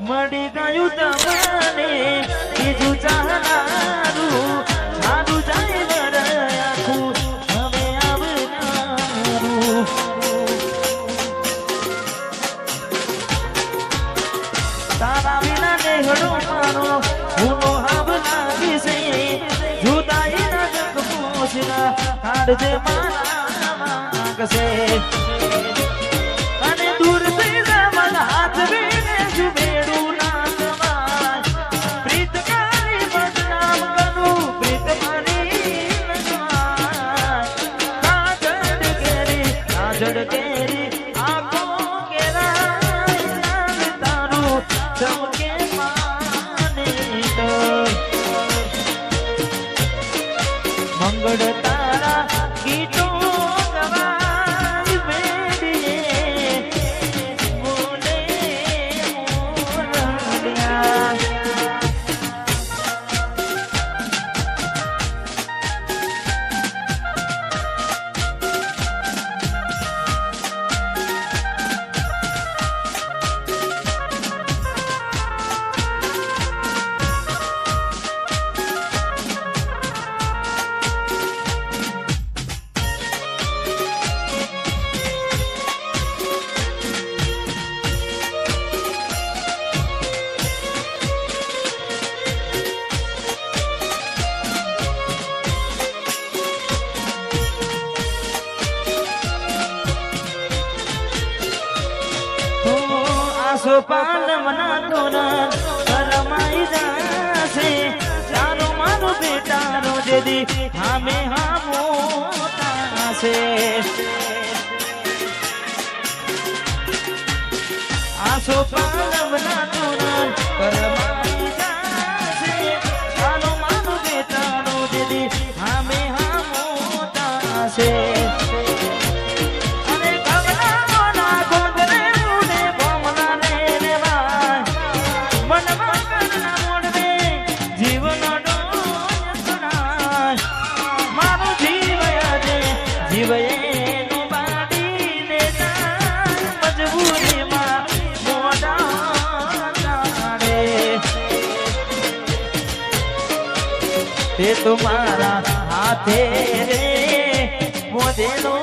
મળી ગયું તમને બીજું ચાહનારું સારું જાય વરાખું હવે આવનારું તારા વિના નેહડો મારો હુનો હાવ લાગી છે જુદાઈ ના જગ પોસના કાઢજે મારા માંગશે અને દૂર થઈ જવાના હાથ વીને જુબેડું ના જવાય પ્રીત કરી બદનામ કરું પ્રીત મારી કાજડ કેરી આંખો કેરા તારું ચમકે માને મંગળ તારા ગીતો ગવાય મેડીએ બોલે મોરલિયા સોપાન મના તોરણ કરમાઈ જાશે ચારો મારો બેટારો જેદી હામે હામો તાશે આ સોપાન મના તોરણ કરમાઈ જાશે ચારો મારો બેટારો જેદી હામે હામો તાશે જીવયેનો બાડીને મજબૂરીમાં મોઢા તારે તે તુમારા હાથે રે મોજેલો